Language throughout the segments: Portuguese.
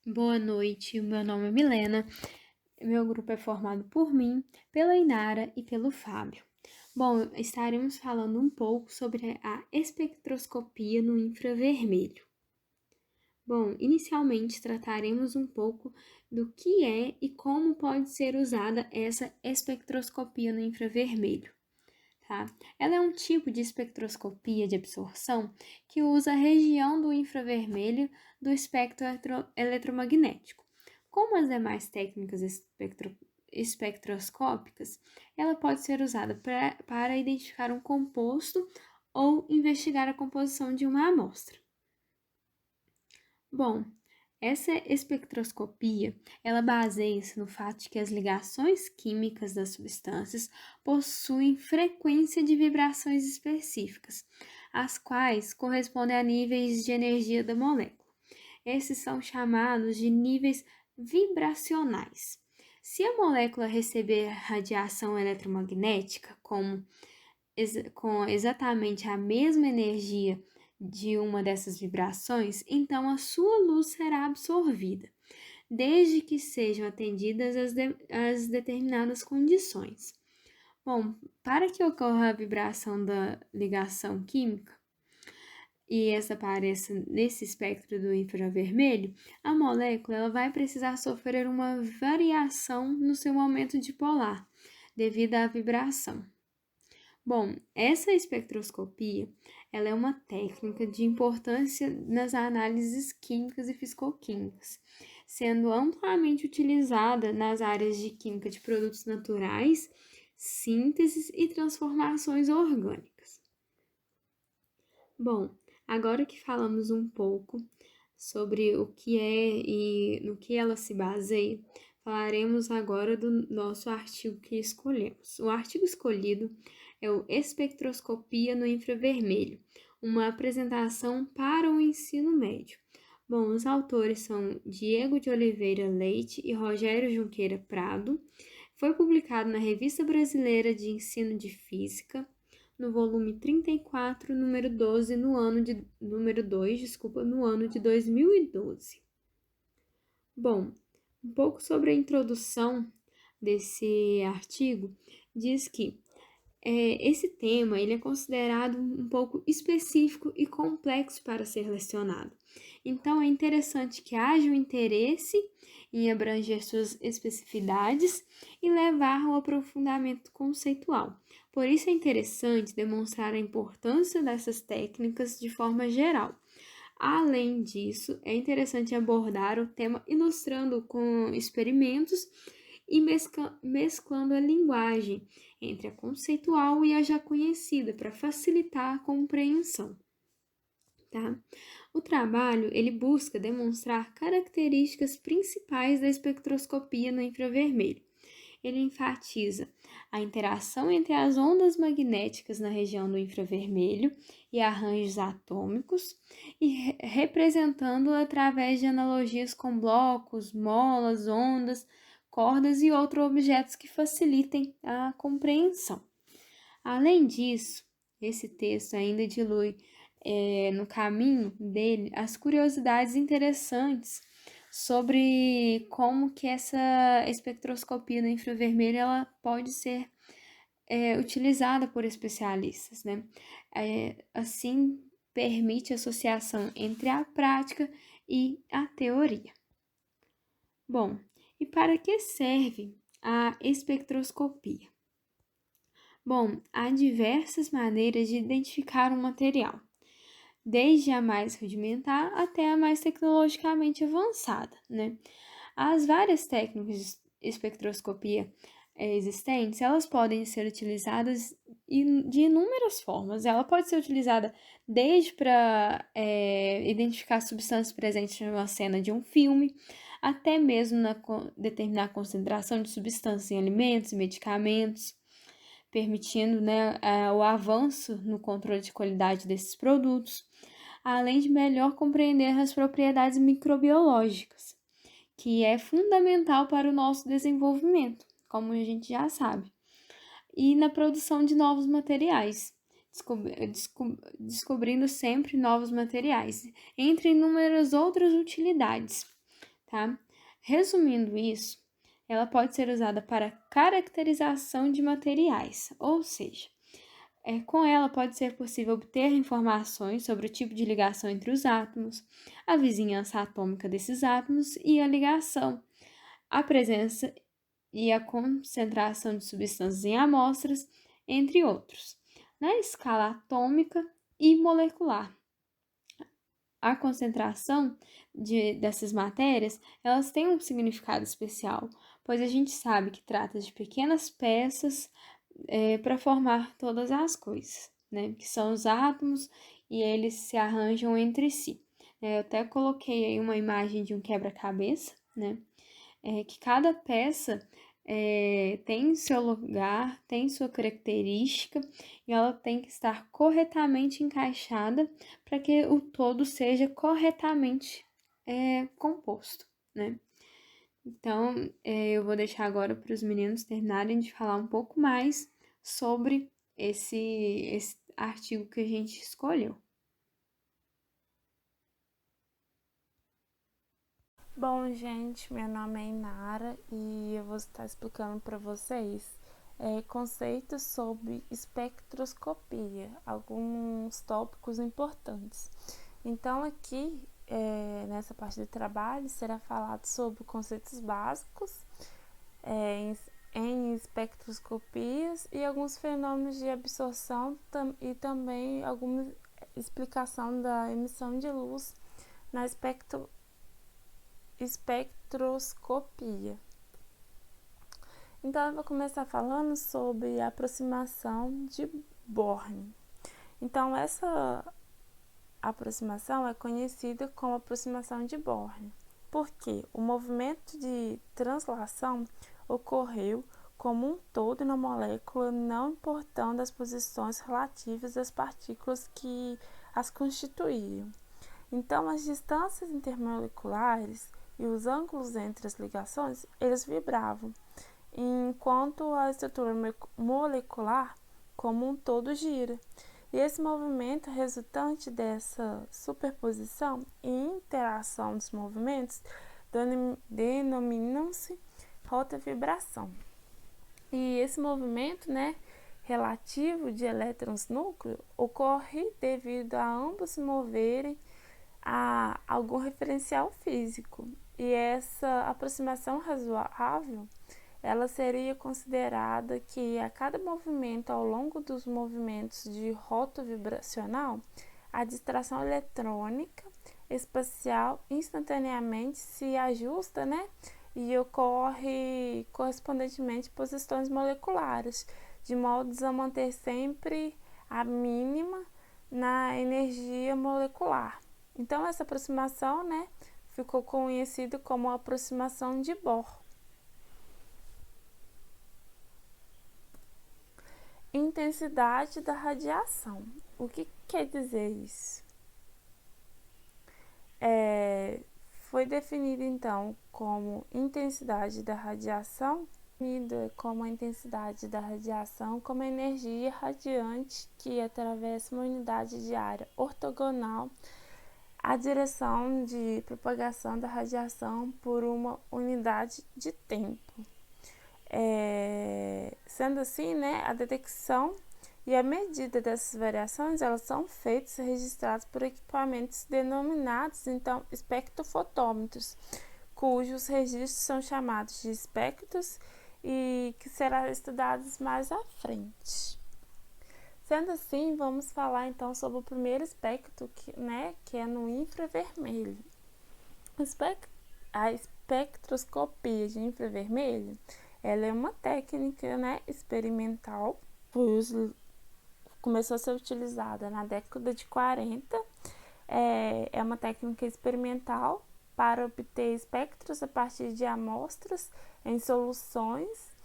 Boa noite, meu nome é Milena. Meu grupo é formado por mim, pela Inara e pelo Fábio. Bom, estaremos falando um pouco sobre a espectroscopia no infravermelho. Bom, inicialmente trataremos um pouco do que é e como pode ser usada essa espectroscopia no infravermelho. Tá? Ela é um tipo de espectroscopia de absorção que usa a região do infravermelho do espectro eletromagnético. Como as demais técnicas espectroscópicas, ela pode ser usada para identificar um composto ou investigar a composição de uma amostra. Bom, essa espectroscopia, ela baseia-se no fato de que as ligações químicas das substâncias possuem frequência de vibrações específicas, as quais correspondem a níveis de energia da molécula. Esses são chamados de níveis vibracionais. Se a molécula receber radiação eletromagnética com exatamente a mesma energia de uma dessas vibrações, então a sua luz será absorvida, desde que sejam atendidas as determinadas condições. Bom, para que ocorra a vibração da ligação química e essa apareça nesse espectro do infravermelho, a molécula ela vai precisar sofrer uma variação no seu momento dipolar, devido à vibração. Bom, essa espectroscopia, ela é uma técnica de importância nas análises químicas e fisicoquímicas, sendo amplamente utilizada nas áreas de química de produtos naturais, sínteses e transformações orgânicas. Bom, agora que falamos um pouco sobre o que é e no que ela se baseia, falaremos agora do nosso artigo que escolhemos. O artigo escolhido é o Espectroscopia no Infravermelho, uma apresentação para o ensino médio. Bom, os autores são Diego de Oliveira Leite e Rogério Junqueira Prado. Foi publicado na Revista Brasileira de Ensino de Física, no volume 34, número 12, número 2, no ano de 2012. Bom, um pouco sobre a introdução desse artigo diz que esse tema ele é considerado um pouco específico e complexo para ser lecionado. Então, é interessante que haja um interesse em abranger suas especificidades e levar ao aprofundamento conceitual. Por isso, é interessante demonstrar a importância dessas técnicas de forma geral. Além disso, é interessante abordar o tema ilustrando com experimentos e mesclando a linguagem entre a conceitual e a já conhecida para facilitar a compreensão. Tá? O trabalho ele busca demonstrar características principais da espectroscopia no infravermelho. Ele enfatiza a interação entre as ondas magnéticas na região do infravermelho e arranjos atômicos, e representando através de analogias com blocos, molas, ondas, cordas e outros objetos que facilitem a compreensão. Além disso, esse texto ainda dilui no caminho dele as curiosidades interessantes sobre como que essa espectroscopia no infravermelho ela pode ser utilizada por especialistas, né? Assim, permite associação entre a prática e a teoria. Bom, e para que serve a espectroscopia? Bom, há diversas maneiras de identificar um material, desde a mais rudimentar até a mais tecnologicamente avançada, né? As várias técnicas de espectroscopia existentes, elas podem ser utilizadas de inúmeras formas. Ela pode ser utilizada desde para identificar substâncias presentes numa cena de um filme, até mesmo determinar a concentração de substâncias em alimentos e medicamentos, permitindo o avanço no controle de qualidade desses produtos, além de melhor compreender as propriedades microbiológicas, que é fundamental para o nosso desenvolvimento, como a gente já sabe, e na produção de novos materiais, descobrindo sempre novos materiais, entre inúmeras outras utilidades. tá? Resumindo isso, ela pode ser usada para caracterização de materiais, ou seja, com ela pode ser possível obter informações sobre o tipo de ligação entre os átomos, a vizinhança atômica desses átomos e a ligação, a presença e a concentração de substâncias em amostras, entre outros, na escala atômica e molecular. A concentração dessas matérias, elas têm um significado especial, pois a gente sabe que trata de pequenas peças para formar todas as coisas, né? Que são os átomos e eles se arranjam entre si. Eu até coloquei aí uma imagem de um quebra-cabeça, né? Que cada peça tem seu lugar, tem sua característica e ela tem que estar corretamente encaixada para que o todo seja corretamente composto, né? Então, eu vou deixar agora para os meninos terminarem de falar um pouco mais sobre esse artigo que a gente escolheu. Bom, gente, meu nome é Inara e eu vou estar explicando para vocês conceitos sobre espectroscopia, alguns tópicos importantes. Então, aqui nessa parte do trabalho será falado sobre conceitos básicos em espectroscopias e alguns fenômenos de absorção e também alguma explicação da emissão de luz na espectroscopia. Então, eu vou começar falando sobre a aproximação de Born. Então, essa aproximação é conhecida como aproximação de Born, porque o movimento de translação ocorreu como um todo na molécula, não importando as posições relativas das partículas que as constituíam. Então, as distâncias intermoleculares e os ângulos entre as ligações, eles vibravam, enquanto a estrutura molecular como um todo gira. E esse movimento resultante dessa superposição e interação dos movimentos denominam-se rotavibração. E esse movimento, relativo de elétrons núcleo ocorre devido a ambos se moverem a algum referencial físico. E essa aproximação razoável, ela seria considerada que a cada movimento ao longo dos movimentos de rotovibracional, a distração eletrônica espacial instantaneamente se ajusta, e ocorre correspondentemente posições moleculares, de modo a manter sempre a mínima na energia molecular. Então, essa aproximação, ficou conhecida como a aproximação de Bohr. Intensidade da radiação. O que quer dizer isso? Foi definida, então, como intensidade da radiação, como a intensidade da radiação como a energia radiante que atravessa uma unidade de área ortogonal a direção de propagação da radiação por uma unidade de tempo. Sendo assim, a detecção e a medida dessas variações, elas são feitas e registradas por equipamentos denominados, então, espectrofotômetros, cujos registros são chamados de espectros e que serão estudados mais à frente. Sendo assim, vamos falar então sobre o primeiro espectro, que é no infravermelho. A espectroscopia de infravermelho, ela é uma técnica experimental, começou a ser utilizada na década de 40. É uma técnica experimental para obter espectros a partir de amostras em soluções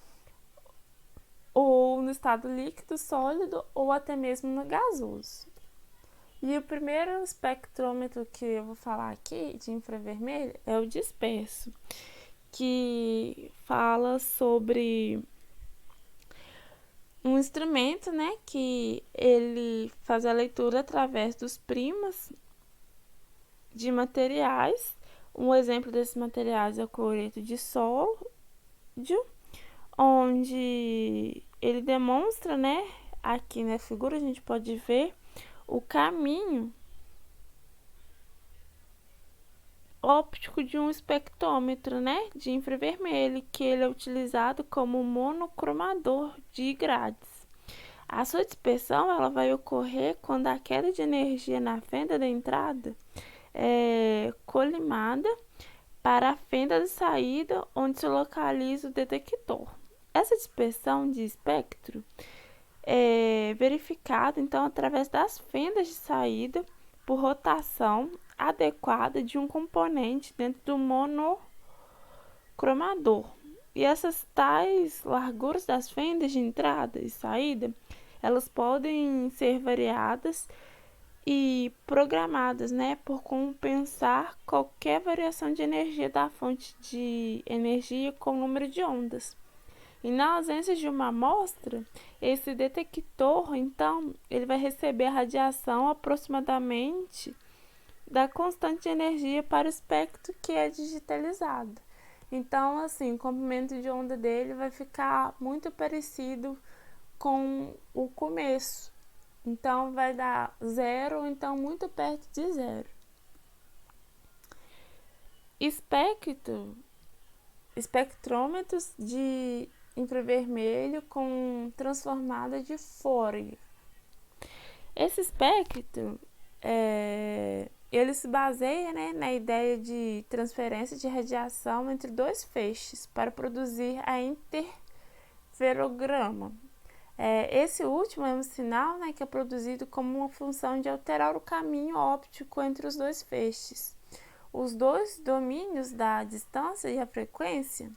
ou no estado líquido, sólido ou até mesmo no gasoso. E o primeiro espectrômetro que eu vou falar aqui de infravermelho é o disperso, que fala sobre um instrumento, que ele faz a leitura através dos primos de materiais Um exemplo desses materiais é o cloreto de sódio, onde ele demonstra, né, aqui na figura a gente pode ver o caminho óptico de um espectrômetro, né, de infravermelho, que ele é utilizado como monocromador de grades. A sua dispersão ela vai ocorrer quando a queda de energia na fenda da entrada é colimada para a fenda de saída, onde se localiza o detector. Essa dispersão de espectro é verificada então através das fendas de saída por rotação adequada de um componente dentro do monocromador. E essas tais larguras das fendas de entrada e saída, elas podem ser variadas e programadas, né, por compensar qualquer variação de energia da fonte de energia com o número de ondas. E na ausência de uma amostra, esse detector, então, ele vai receber a radiação aproximadamente da constante de energia para o espectro que é digitalizado. Então, assim, o comprimento de onda dele vai ficar muito parecido com o começo. Então, vai dar zero, ou então muito perto de zero. Espectrômetros de infravermelho com transformada de Fourier. Esse espectro ele se baseia, né, na ideia de transferência de radiação entre dois feixes para produzir a interferograma. Esse último é um sinal, né, que é produzido como uma função de alterar o caminho óptico entre os dois feixes. Os dois domínios da distância e a frequência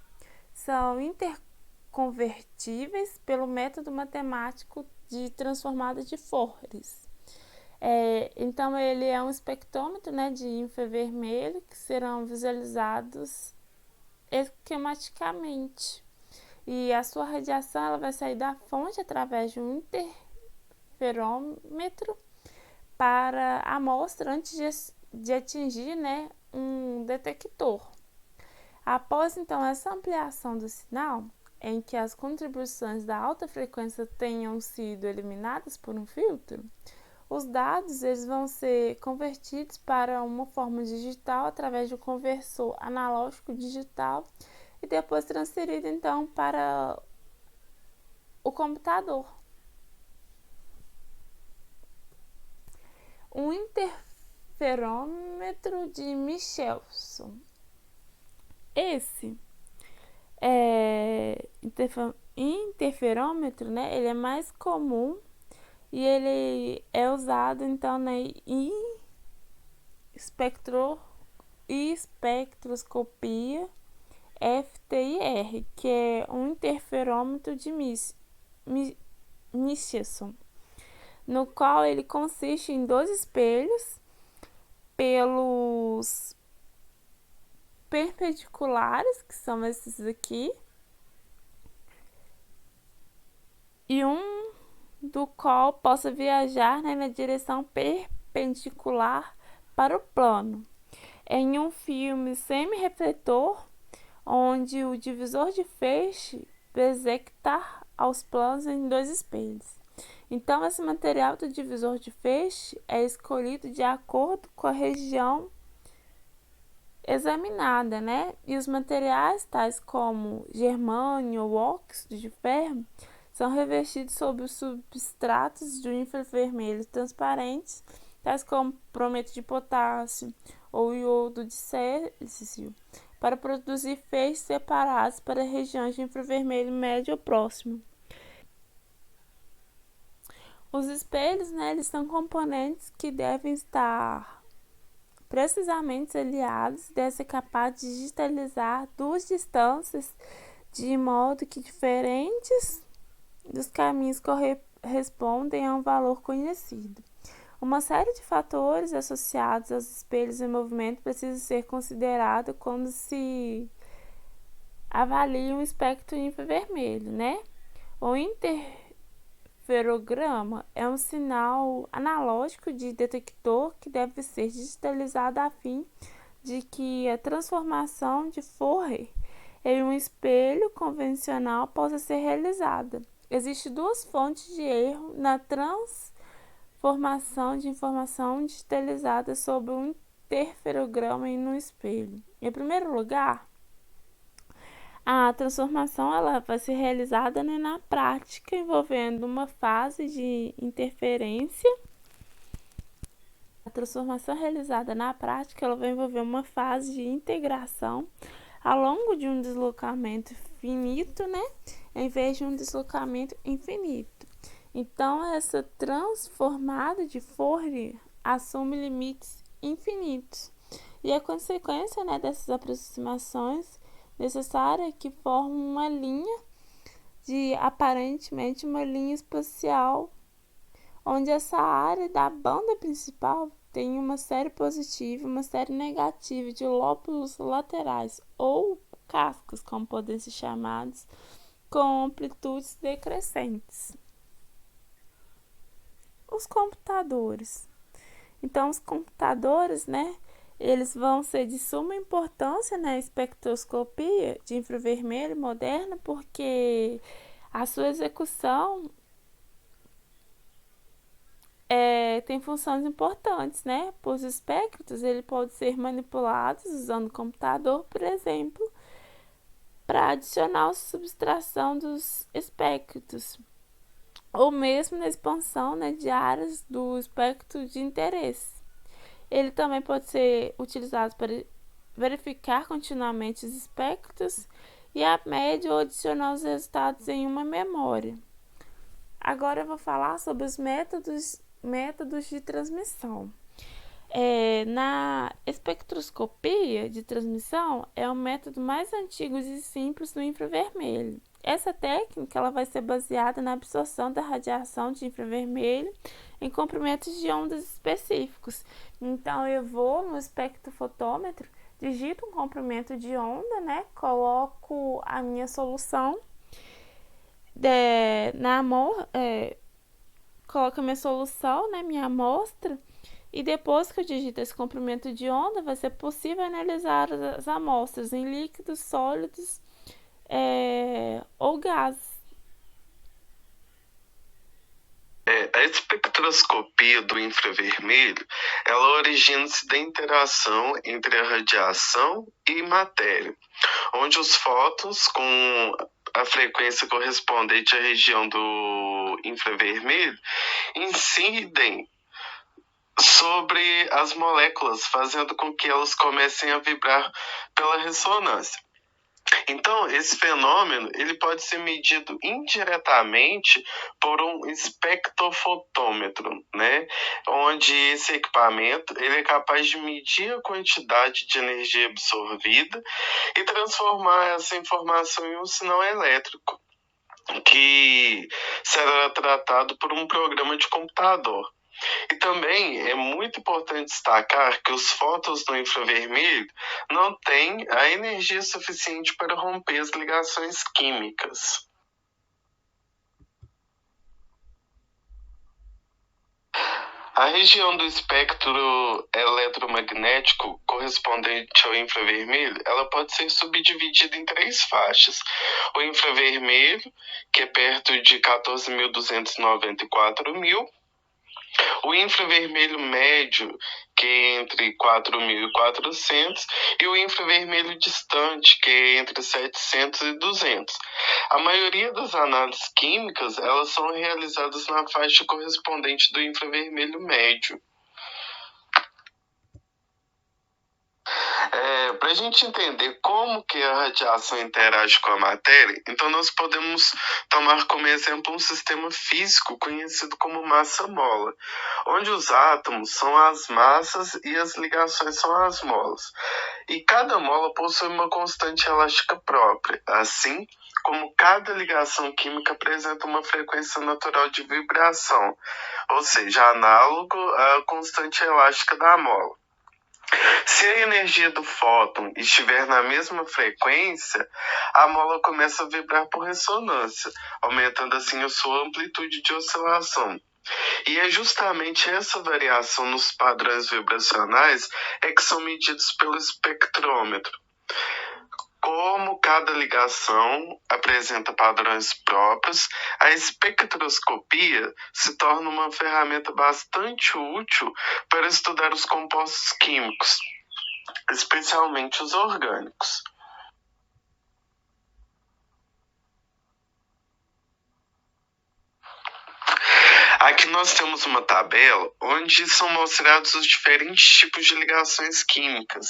são interconvertíveis pelo método matemático de transformada de Fourier. Então, ele é um espectrômetro, né, de infravermelho que serão visualizados esquematicamente. E a sua radiação ela vai sair da fonte através de um interferômetro para a amostra antes de atingir, né, um detector. Após, então, essa ampliação do sinal, em que as contribuições da alta frequência tenham sido eliminadas por um filtro, os dados eles vão ser convertidos para uma forma digital através de um conversor analógico digital e depois transferido então para o computador. Um interferômetro de Michelson. Esse interferômetro, né, ele é mais comum e ele é usado então na espectroscopia FTIR, que é um interferômetro de Michelson, no qual ele consiste em dois espelhos pelos perpendiculares, que são esses aqui, e um do qual possa viajar, né, na direção perpendicular para o plano. Em um filme semi-refletor, onde o divisor de feixe projeta aos planos em dois espelhos. Então, esse material do divisor de feixe é escolhido de acordo com a região examinada, né? E os materiais, tais como germânio ou óxido de ferro, são revestidos sobre os substratos de infravermelho transparentes, tais como brometo de potássio ou iodo de célio, para produzir feixes separados para regiões de infravermelho médio ou próximo. Os espelhos, né, eles são componentes que devem estar precisamente aliados e devem ser capazes de digitalizar duas distâncias de modo que diferentes dos caminhos correspondem a um valor conhecido. Uma série de fatores associados aos espelhos em movimento precisa ser considerado quando se avalia um espectro infravermelho, né? O interferograma é um sinal analógico de detector que deve ser digitalizado a fim de que a transformação de Fourier em um espelho convencional possa ser realizada. Existem duas fontes de erro na transformação de informação digitalizada sobre um interferograma em um espelho. Em primeiro lugar, a transformação ela vai ser realizada na prática, envolvendo uma fase de interferência. A transformação realizada na prática ela vai envolver uma fase de integração ao longo de um deslocamento finito, em vez de um deslocamento infinito. Então, essa transformada de Fourier assume limites infinitos. E a consequência dessas aproximações necessária é que formam uma linha aparentemente uma linha espacial, onde essa área da banda principal tem uma série positiva e uma série negativa de lóbulos laterais, ou cascos, como podem ser chamados, com amplitudes decrescentes. Os computadores. Então, os computadores, eles vão ser de suma importância na espectroscopia de infravermelho moderna, porque a sua execução tem funções importantes, Pois os espectros ele pode ser manipulados usando o computador, por exemplo, para adicionar a subtração dos espectros, ou mesmo na expansão de áreas do espectro de interesse. Ele também pode ser utilizado para verificar continuamente os espectros e a média ou adicionar os resultados em uma memória. Agora eu vou falar sobre os métodos de transmissão. Na espectroscopia de transmissão é o método mais antigo e simples do infravermelho. Essa técnica ela vai ser baseada na absorção da radiação de infravermelho em comprimentos de ondas específicos. Então, eu vou no espectrofotômetro, digito um comprimento de onda, coloco a minha solução coloco a minha solução, minha amostra, e depois que eu digito esse comprimento de onda, vai ser possível analisar as amostras em líquidos, sólidos ou gases. A espectroscopia do infravermelho, ela origina-se da interação entre a radiação e matéria, onde os fótons com a frequência correspondente à região do infravermelho incidem sobre as moléculas, fazendo com que elas comecem a vibrar pela ressonância. Então, esse fenômeno ele pode ser medido indiretamente por um espectrofotômetro, onde esse equipamento ele é capaz de medir a quantidade de energia absorvida e transformar essa informação em um sinal elétrico, que será tratado por um programa de computador. E também é muito importante destacar que os fótons do infravermelho não têm a energia suficiente para romper as ligações químicas. A região do espectro eletromagnético correspondente ao infravermelho, ela pode ser subdividida em 3 faixas. O infravermelho, que é perto de 14.294 mil. O infravermelho médio, que é entre 4.400, e o infravermelho distante, que é entre 700 e 200. A maioria das análises químicas elas são realizadas na faixa correspondente do infravermelho médio. Para a gente entender como que a radiação interage com a matéria, então nós podemos tomar como exemplo um sistema físico conhecido como massa-mola, onde os átomos são as massas e as ligações são as molas. E cada mola possui uma constante elástica própria, assim como cada ligação química apresenta uma frequência natural de vibração, ou seja, análogo à constante elástica da mola. Se a energia do fóton estiver na mesma frequência, a mola começa a vibrar por ressonância, aumentando assim a sua amplitude de oscilação. E é justamente essa variação nos padrões vibracionais que são medidos pelo espectrômetro. Como cada ligação apresenta padrões próprios, a espectroscopia se torna uma ferramenta bastante útil para estudar os compostos químicos, especialmente os orgânicos. Aqui nós temos uma tabela onde são mostrados os diferentes tipos de ligações químicas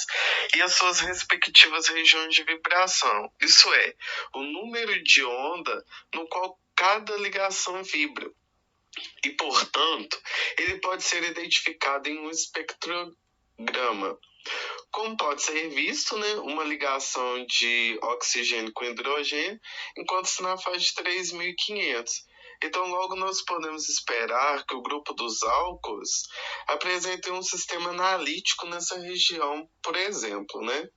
e as suas respectivas regiões de vibração. Isso é, o número de onda no qual cada ligação vibra. E, portanto, ele pode ser identificado em um espectrograma. Como pode ser visto, né, uma ligação de oxigênio com hidrogênio encontra-se na faixa de 3.500. Então, logo nós podemos esperar que o grupo dos álcools apresente um sistema analítico nessa região, por exemplo, né?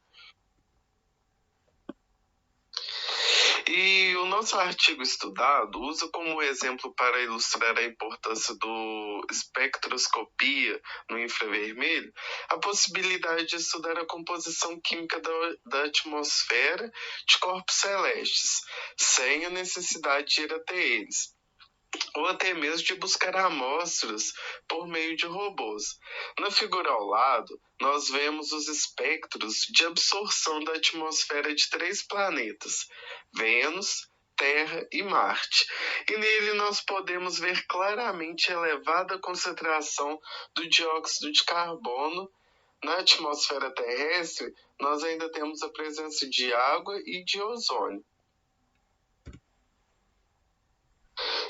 E o nosso artigo estudado usa como exemplo para ilustrar a importância do espectroscopia no infravermelho a possibilidade de estudar a composição química da atmosfera de corpos celestes, sem a necessidade de ir até eles, ou até mesmo de buscar amostras por meio de robôs. Na figura ao lado, nós vemos os espectros de absorção da atmosfera de 3 planetas, Vênus, Terra e Marte. E nele nós podemos ver claramente a elevada concentração do dióxido de carbono. Na atmosfera terrestre, nós ainda temos a presença de água e de ozônio.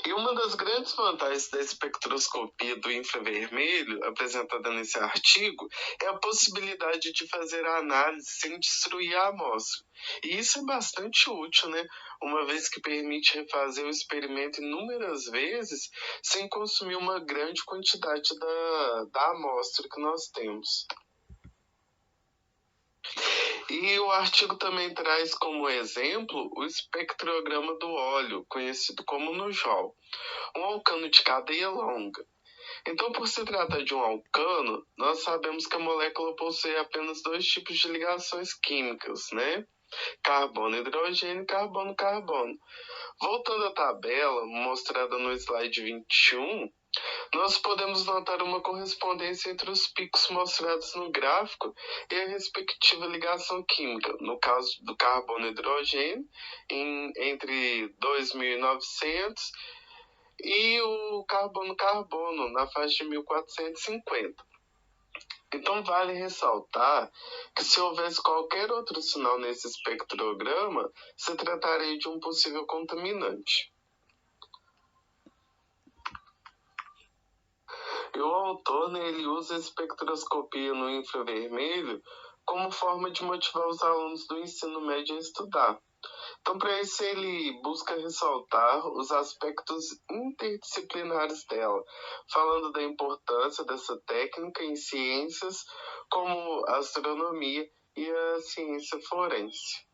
E uma das grandes vantagens da espectroscopia do infravermelho, apresentada nesse artigo, é a possibilidade de fazer a análise sem destruir a amostra. E isso é bastante útil, né? Uma vez que permite refazer o experimento inúmeras vezes sem consumir uma grande quantidade da amostra que nós temos. E o artigo também traz como exemplo o espectrograma do óleo, conhecido como Nujol, um alcano de cadeia longa. Então, por se tratar de um alcano, nós sabemos que a molécula possui apenas 2 tipos de ligações químicas, né? Carbono-hidrogênio e carbono-carbono. Voltando à tabela mostrada no slide 21, nós podemos notar uma correspondência entre os picos mostrados no gráfico e a respectiva ligação química. No caso do carbono-hidrogênio, entre 2.900 e o carbono-carbono na faixa de 1450. Então vale ressaltar que se houvesse qualquer outro sinal nesse espectrograma, se trataria de um possível contaminante. E o autor, né, ele usa a espectroscopia no infravermelho como forma de motivar os alunos do ensino médio a estudar. Então, para isso, ele busca ressaltar os aspectos interdisciplinares dela, falando da importância dessa técnica em ciências como a astronomia e a ciência forense.